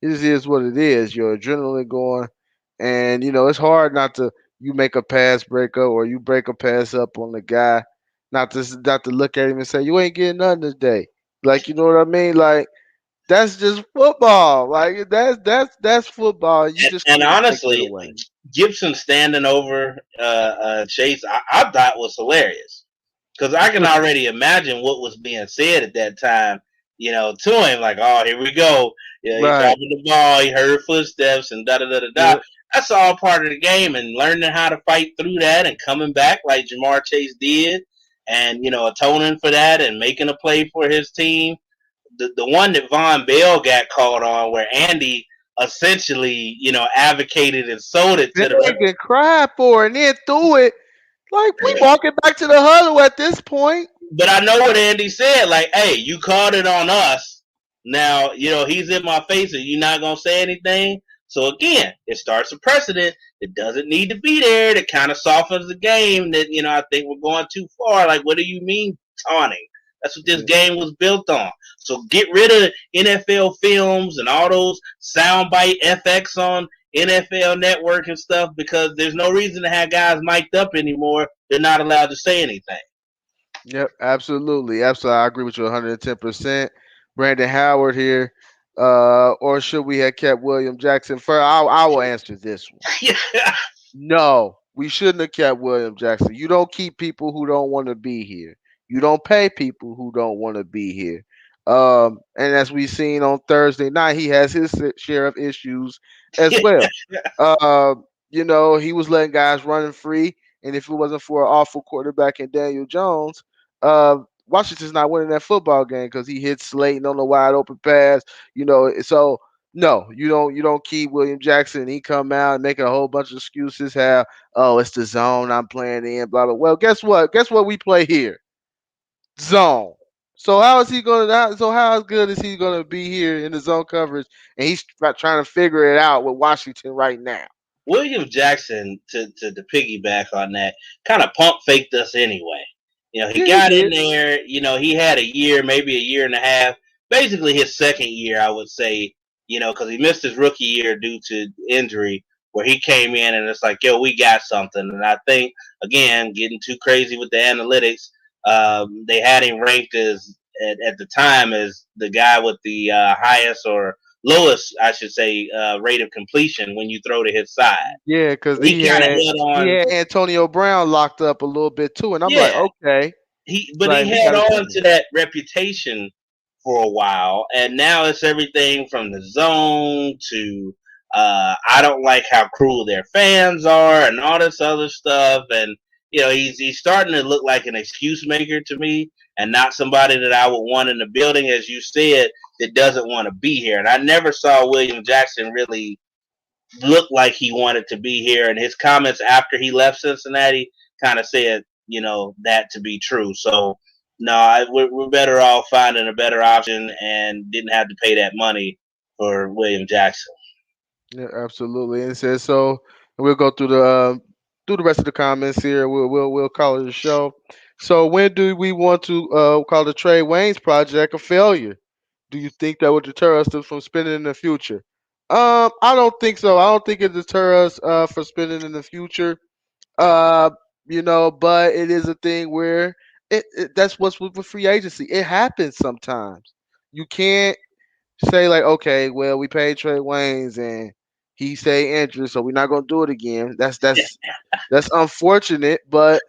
It just is what it is. Your adrenaline going, and it's hard not to you make a pass breakup or you break a pass up on the guy, not to look at him and say you ain't getting nothing today. Like you know what I mean? Like that's just football. Like that's football. You just And can't take that honestly, away. Gibson standing over Chase, I thought was hilarious because I can already imagine what was being said at that time. To him like, "Oh, here we go. Yeah, he Right. dropping the ball. He heard footsteps and da da da da da." Yep. That's all part of the game, and learning how to fight through that and coming back like Jamar Chase did, and atoning for that and making a play for his team. The one that Von Bell got called on, where Andy essentially, advocated and sold it to the rest. Begged and cried for it and then threw it. Like we walking back to the huddle at this point. But I know what Andy said. Like, hey, you called it on us. Now, he's in my face and you're not going to say anything. So, again, it starts a precedent. It doesn't need to be there. It kind of softens the game that, I think we're going too far. Like, what do you mean taunting? That's what this Yeah. game was built on. So get rid of NFL films and all those soundbite FX on NFL Network and stuff because there's no reason to have guys mic'd up anymore. They're not allowed to say anything. Yep, absolutely. Absolutely. I agree with you 110%. Brandon Howard here. Or should we have kept William Jackson first? I will answer this one. Yeah. No, we shouldn't have kept William Jackson. You don't keep people who don't want to be here. You don't pay people who don't want to be here. And as we've seen on Thursday night, he has his share of issues as well. Uh, he was letting guys running free, and if it wasn't for an awful quarterback in Daniel Jones, Washington's not winning that football game because he hit Slayton on the wide open pass. So no, you don't keep William Jackson. He come out and making a whole bunch of excuses. How it's the zone I'm playing in, blah blah. Well, guess what? Guess what we play here? Zone. So how is he going to? So how good is he going to be here in the zone coverage? And he's trying to figure it out with Washington right now. William Jackson, to piggyback on that, kind of pump faked us anyway. He Yeah, he got in did. there. He had a year, maybe a year and a half, basically his second year, I would say. Because he missed his rookie year due to injury, where he came in and it's like, yo, we got something. And I think again, getting too crazy with the analytics, they had him ranked as at the time as the guy with the highest or lowest, I should say, rate of completion when you throw to his side. Yeah, because He kind of held he on, had Antonio Brown locked up a little bit too, and I'm like, yeah. okay, But he like we held got a on chance. to that reputation for a while, and now it's everything from the zone to I don't like how cruel their fans are, and all this other stuff. And he's starting to look like an excuse maker to me, and not somebody that I would want in the building, as you said, that doesn't want to be here. And I never saw William Jackson really looked like he wanted to be here, and his comments after he left Cincinnati kind of said, that to be true. So, no, we're better off finding a better option and didn't have to pay that money for William Jackson. Yeah, absolutely. And it says so. We'll go through the rest of the comments here. We'll call it a show. So when do we want to call the Trey Waynes project a failure? Do you think that would deter us from spending in the future? I don't think so. I don't think it deter us for spending in the future. Uh, but it is a thing where that's what's with free agency. It happens sometimes. You can't say like, okay, well, we paid Trey Waynes and he stayed injured, so we're not gonna do it again. That's unfortunate, but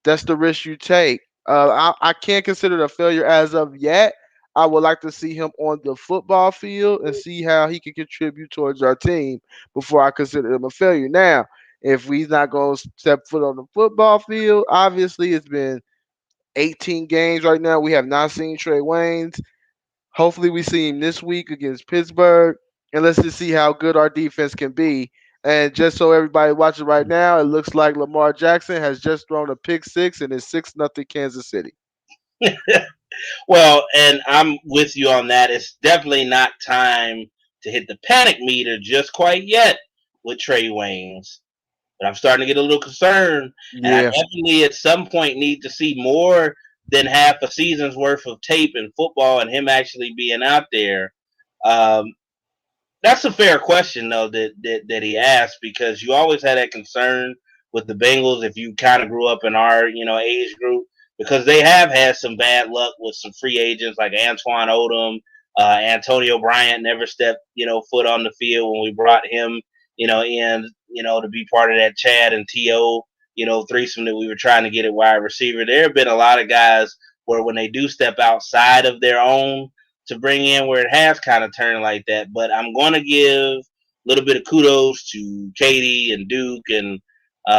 that's the risk you take. I can't consider it a failure as of yet. I would like to see him on the football field and see how he can contribute towards our team before I consider him a failure. Now, if we's not going to step foot on the football field, obviously it's been 18 games right now. We have not seen Trey Waynes. Hopefully, we see him this week against Pittsburgh, and let's just see how good our defense can be. And just so everybody watching right now, it looks like Lamar Jackson has just thrown a pick six and it's 6-0 Kansas City. Well, and I'm with you on that. It's definitely not time to hit the panic meter just quite yet with Trey Waynes. But I'm starting to get a little concerned, and I Yeah, definitely at some point need to see more than half a season's worth of tape in football and him actually being out there. Um, that's a fair question though that he asked, because you always had that concern with the Bengals if you kind of grew up in our age group, because they have had some bad luck with some free agents like Antoine Odom, Antonio Bryant never stepped foot on the field when we brought him in to be part of that Chad and To threesome that we were trying to get at wide receiver. There have been a lot of guys where when they do step outside of their own to bring in, where it has kind of turned like that. But I'm going to give a little bit of kudos to Katie and Duke and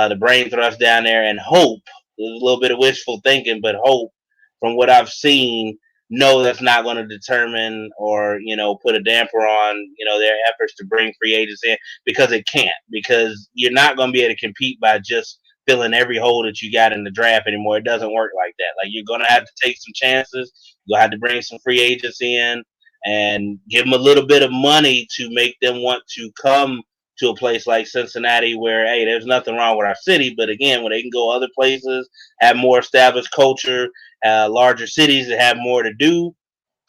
the brain thrust down there, and hope. There's a little bit of wishful thinking, but hope from what I've seen. No, that's not going to determine or put a damper on their efforts to bring free agents in, because it can't. Because you're not going to be able to compete by just filling every hole that you got in the draft anymore. It doesn't work like that. Like, you're going to have to take some chances. You'll have to bring some free agents in and give them a little bit of money to make them want to come to a place like Cincinnati, where, hey, there's nothing wrong with our city, but again, when they can go other places, have more established culture, larger cities that have more to do,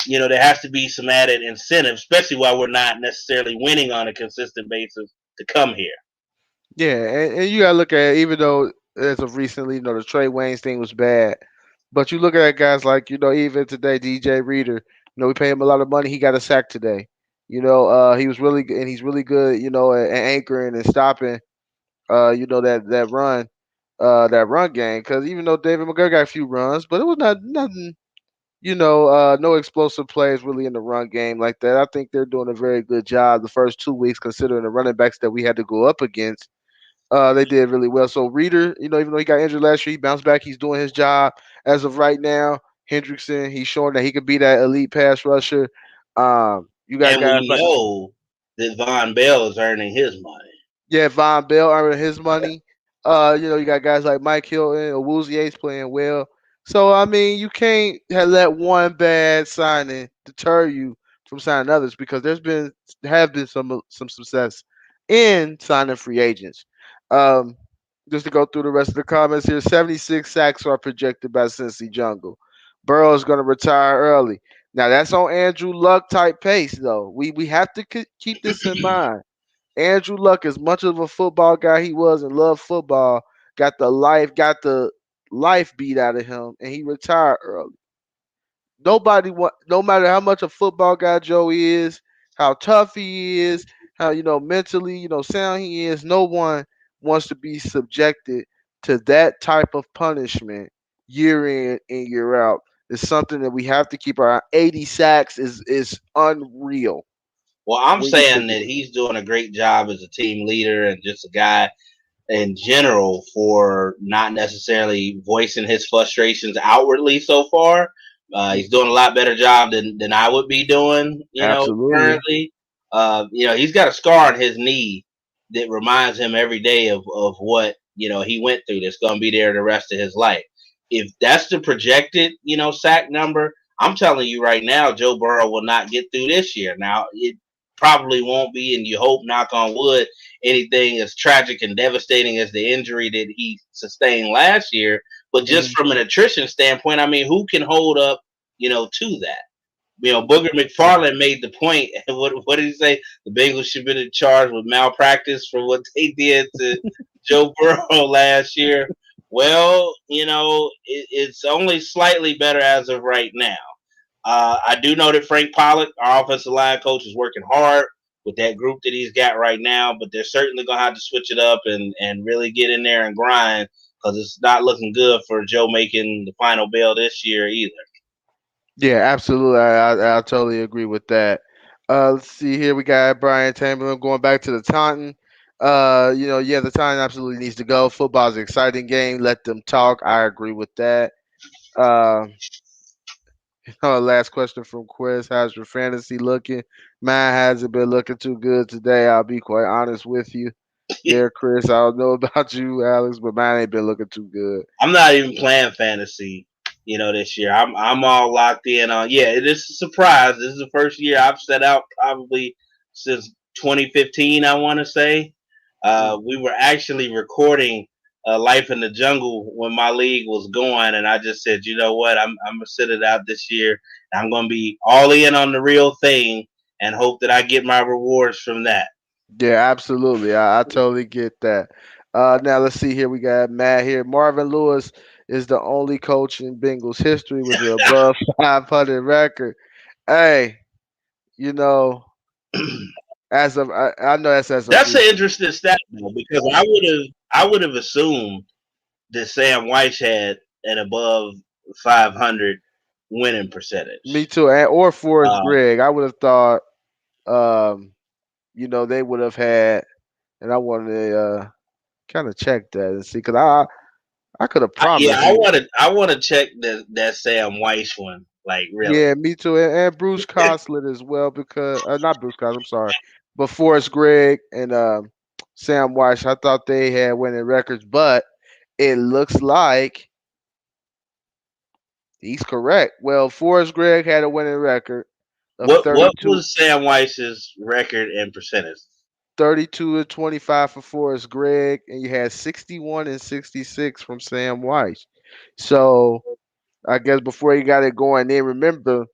there has to be some added incentive, especially while we're not necessarily winning on a consistent basis, to come here. yeah, and you gotta look at it, even though as of recently, the Trey Waynes thing was bad, but you look at guys like even today, DJ Reader. We pay him a lot of money. He got a sack today. He was really and he's really good. At anchoring and stopping. That run game. Because even though David McGregor got a few runs, but it was not nothing. No explosive plays really in the run game like that. I think they're doing a very good job the first 2 weeks, considering the running backs that we had to go up against. They did really well. So Reader, even though he got injured last year, he bounced back. He's doing his job as of right now. Hendrickson, he's showing that he could be that elite pass rusher. You got And guys we like know that Von Bell is earning his money. yeah, Von Bell earning his money. You got guys like Mike Hilton, Awuzie's playing well. So I mean, you can't let one bad signing deter you from signing others because have been some success in signing free agents. Um, just to go through the rest of the comments here, 76 sacks are projected by Cincy Jungle. Burrow is going to retire early. Now that's on Andrew Luck type pace though. We have to keep this in mind. Andrew Luck, as much of a football guy he was and loved football, got the life beat out of him, and he retired early. No matter how much a football guy Joey is, how tough he is, how mentally sound he is, no one wants to be subjected to that type of punishment year in and year out. It's something that we have to keep our 80 sacks is unreal Well, I'm when you saying think that about he's doing a great job as a team leader and just a guy in general for not necessarily voicing his frustrations outwardly so far. it. He's doing a lot better job than I would be doing, Absolutely. currently. He's got a scar on his knee that reminds him every day of what, he went through that's going to be there the rest of his life. If that's the projected, sack number, I'm telling you right now, Joe Burrow will not get through this year. Now, it probably won't be, and you hope, knock on wood, anything as tragic and devastating as the injury that he sustained last year. But just Mhm. from an attrition standpoint, I mean, who can hold up, to that? Booger McFarland made the point. What did he say? The Bengals should have been charged with malpractice for what they did to Joe Burrow last year. Well, it's only slightly better as of right now. I do know that Frank Pollock, our offensive line coach, is working hard with that group that he's got right now, but they're certainly going to have to switch it up and really get in there and grind because it's not looking good for Joe making the final bail this year either. Yeah, absolutely. I totally agree with that. Let's see here. We got Brian Chamberlain going back to the Taunton. Yeah, the Taunton absolutely needs to go. Football's an exciting game. Let them talk. I agree with that. Uh, last question from Quest. How's your fantasy looking? Mine hasn't been looking too good today. I'll be quite honest with you there, Chris. I don't know about you, Alex, but mine ain't been looking too good. I'm not even playing fantasy, this year. I'm all locked in on. Yeah, it is a surprise. This is the first year I've set out probably since 2015. I want to say Mm. we were actually recording Life in the Jungle when my league was going, and I just said, you know what, I'm gonna sit it out this year. I'm gonna be all in on the real thing and hope that I get my rewards from that. Yeah, absolutely. I totally get that. Now let's see here. We got Matt here. Marvin Lewis is the only coach in Bengals history with an above 500 record. Hey, you know, I know that's as of That's an recent. interesting stat though, because I would have assumed that Sam Weiss had an above 500 winning Me percentage. too. Or Forrest Um, Gregg. I would have thought, um, they would have had, and I wanted to kind of check that and see because I could have yeah, promised I he. want to I want to check that Sam Weiss one. Like really, Yeah, me too, and Bruce Coslet as well because not Bruce Coslet. I'm sorry, but Forrest Gregg and Sam Weiss. I thought they had winning records, but it looks like he's correct. Well, Forrest Gregg had a winning record of what 32, was Sam Weiss's record and percentage? 32 and 25 for Forrest Gregg, and you had 61 and 66 from Sam Weiss. So I guess before he got it going, then remember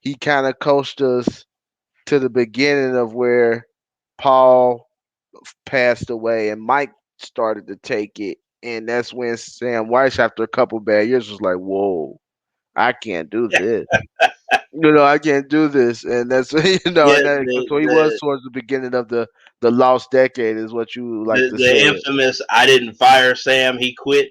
he kind of coached us to the beginning of where Paul passed away and Mike started to take it. And that's when Sam Weiss, after a couple bad years, was like, whoa, I can't do this. I can't do this. And that's, Yeah, and that, so he was towards the beginning of the loast decade, is what you like to the say. infamous "I didn't fire Sam, he quit"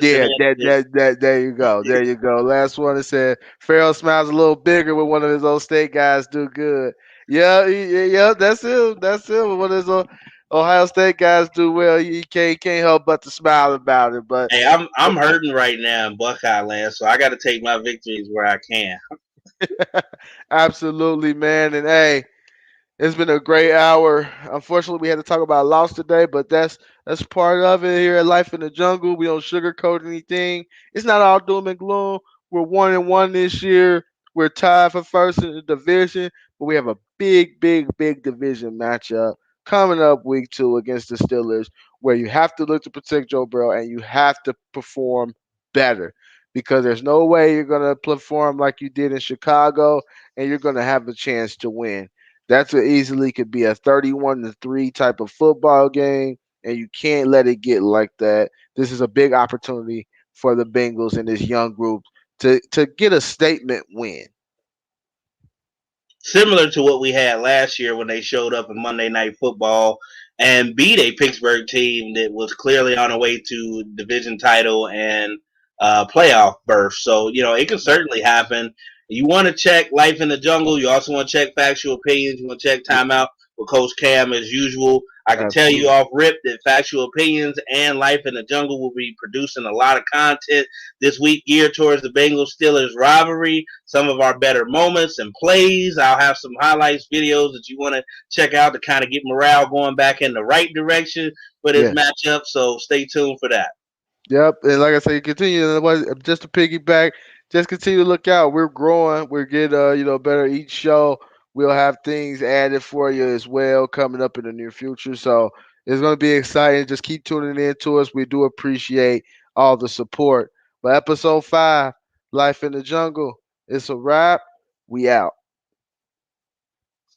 Yeah, incident. there you go. There you go. Last one that said Farrell smiles a little bigger when one of his old state guys do good. Yeah, yeah, that's him. That's him. When one of his Ohio State guys do well, he can't help but to smile about it. But Hey, I'm hurting right now in Buckeye land, so I got to take my victories where I can. absolutely, man. And hey, It's been a great hour. Unfortunately, we had to talk about loss today, but that's part of it here at Life in the Jungle. We don't sugarcoat anything. It's not all doom and gloom. We're 1-1 this year. We're tied for first in the division, but we have a big division matchup coming up week 2 against the Steelers, where you have to look to protect Joe Burrow and you have to perform better because there's no way you're gonna perform like you did in Chicago and you're gonna have a chance to win. That's what easily could be a 31-3 type of football game, and you can't let it get like that. This is a big opportunity for the Bengals and this young group to get a statement win. Similar to what we had last year when they showed up in Monday Night Football and beat a Pittsburgh team that was clearly on the way to division title and playoff berth. So, it can certainly happen. You want to check Life in the Jungle. You also want to check Factual Opinions. You want to check Timeout with Coach Kam as usual. I can tell you Absolutely. off rip that Factual Opinions and Life in the Jungle will be producing a lot of content this week geared towards the Bengals Steelers rivalry, some of our better moments and plays. I'll have some highlights videos that you want to check out to kind of get morale going back in the right direction for this Yeah. matchup. So stay tuned for that. Yep, and like I say, continue just to piggyback. Just continue to look out. We're growing. We're getting better each show. We'll have things added for you as well coming up in the near future. So it's going to be exciting. Just keep tuning in to us. We do appreciate all the support. But episode 5, Life in the Jungle, it's a wrap. We out.